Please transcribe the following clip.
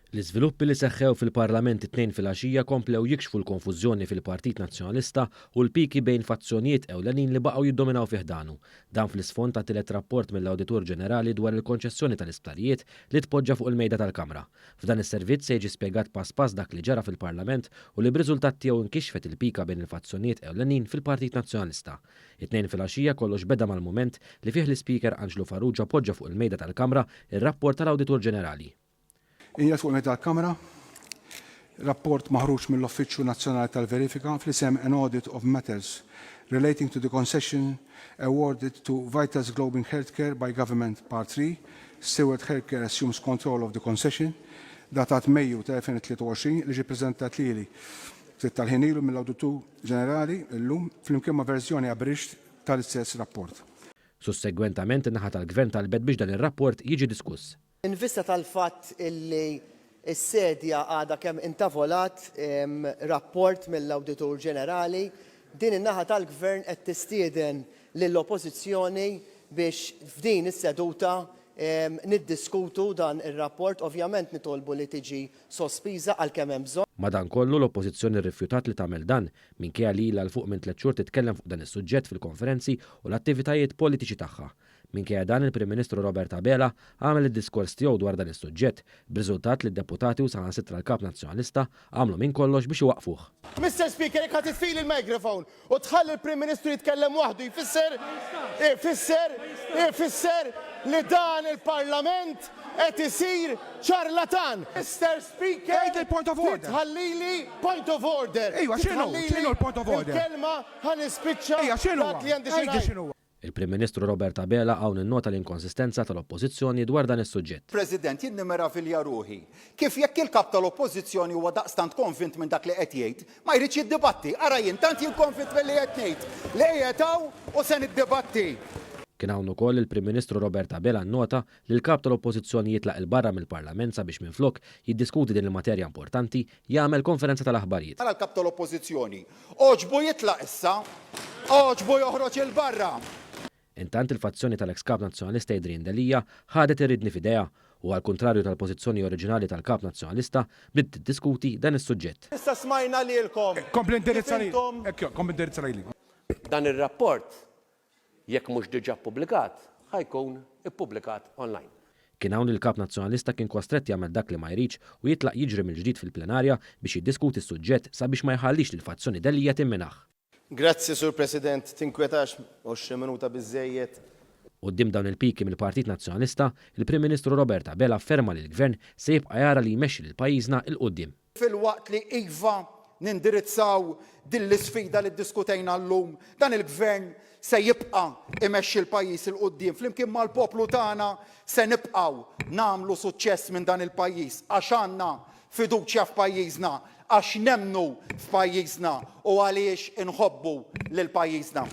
L-iżviluppi li seħħew fil-Parlament it-tnejn filgħaxija komplew jikxfu l-konfużjoni fil-Partit Nazzjonalista u l-piki bejn fazzjonijiet ewlenin li baqgħu jiddominaw fih danu. Dan fl-isfond ta' tielet rapport mill-Awditur Ġenerali dwar il-konċessjoni tal-isptarijiet li tpoġġa fuq il-mejda tal-Kamra. F'dan is-servizz se jiġi spjegat pass pass dak li ġara fil-Parlament u li b'riżultat tiegħu nkixfet il-pika bejn il-fazzjonijiet ewlenin fil-Partit Nazzjonalista. It-tnejn filgħaxija kollox beda mal-mument li fih l-Speaker Anġlu Farrugia poġġa fuq il-mejda tal-Kamra ir-rapport tal-Awditur Ġenerali. Ija fuq il-mejda tal-Kamra, rapport maħruġ mill-Uffiċċju Nazzjonali tal-Verifika fl-isem An Audit of Matters Relating to the Concession Awarded to Vitas Global Healthcare by Government Part 3, Steward Healthcare Assumes Control of the Concession, datat Mejju ta' 2023 li ġi preżentat lili tal-ħinilu mill-Awditur Ġenerali llum flimkien ma' verżjoni abrixx tal-istess rapport. Sussegwentament in-naħa tal-Gvern talbet biex dan ir-rapport jiġi diskuss. In vista tal-fatt illi s-sedja għadha kemm intavolat rapport mill-Awditur Ġenerali, din in-naħa tal-Gvern qed tistieden lill-Oppożizzjoni biex f'din is-seduta niddiskutu dan ir-rapport, ovvjament nitolbu li tiġi sospiża għalkemm hemm bżonn. Madankollu l-Oppożizzjoni rrifjutat li tagħmel dan minkejja li ilha l fuq minn 3 xhur titkellem fuq dan is-suġġett fil-konferenzi u l-attivitajiet politiċi tagħha. Minkejja dan il-Prim Ministru Robert Abela għamel id-diskors tiegħu dwar dan is-suġġett, b'riżultat li d-deputati u saħansitra l-Kap Nazzjonalista għamlu minn kollox biex iwaqfuh. Mr. Speaker, jekk ħadd tfil il-mikrofon u tħalli l-Prim Ministru jitkellem waħdu jfisser li dan il-Parlament qed isir ċarlatan. Mr. Speaker, tħallili point of order. Ejwa, x'inhu l-point of order? Il-kelma ħanispiċċa dak li għandi xi ngħid. Il-Prim Ministru Robert Abela hawn innota l-inkonsistenza tal-Oppożizzjoni dwar dan is-suġġett. President, jien nimmeravillja ruħi. Kif jekk il-kap tal-Oppożizzjoni huwa daqstant konvint minn dak li qed jgħid, ma jridx jiddibatti. Ara jien tant jien konvint milli qed ngħid. Lejja taw u se niddibatti. Kien hawn ukoll il-Prim Ministru Robert Abela nnota li l-kap tal-Oppożizzjoni jitlaq il-barra mill-Parlament sabiex minflok jiddiskuti din il-materja importanti jagħmel konferenza tal-aħbarijiet. Ara l-kap tal-Oppożizzjoni oġbu jitlaq issa, oġbu joħroġ il-barra. Intant il-fazzjoni tal-ex-Kap Nazzjonalista Adrian Delija ħadet irridni f'idejha u għal-kontrarju tal-pożizzjoni oriġinali tal-Kap Nazzjonalista bdiet tiddiskuti dan is-suġġett. Issa smajna lilkom. Kompli indirizza lili. Dan ir-rapport jekk mhux diġà ppubblikat, ħajkun ippubblikat online. Kien hawn il-Kap Nazzjonalista kien kostretti jagħmel dak li ma jridx u jitlaq jiġri mill-ġdid fil-plenarja biex jiddiskuti s-suġġett sabiex ma jħallix lill-fazzjoni Delija timminaħ. Grazzi, Sur President, tinkwetax 20 minuta biżejjed. Quddiem dawn il-piki mill-Partit Nazzjonalista, il-Prim Ministru Robert Abela afferma li l-Gvern se jibqa' jara li jmexxi lil pajjiżna il qudiem. Fil-waqt li iva nindirizzaw din l-isfida li ddiskutejna llum, dan il-Gvern se jibqa' imexxi l-pajjiż il qudiem flimkien mal-poplu tagħna se nibqgħu nagħmlu suċċess minn dan il-pajjiż għax għandna fiduċja f'pajjiżna, għax nemmnu f'pajjiżna u għaliex inħobbu lil pajjiżna.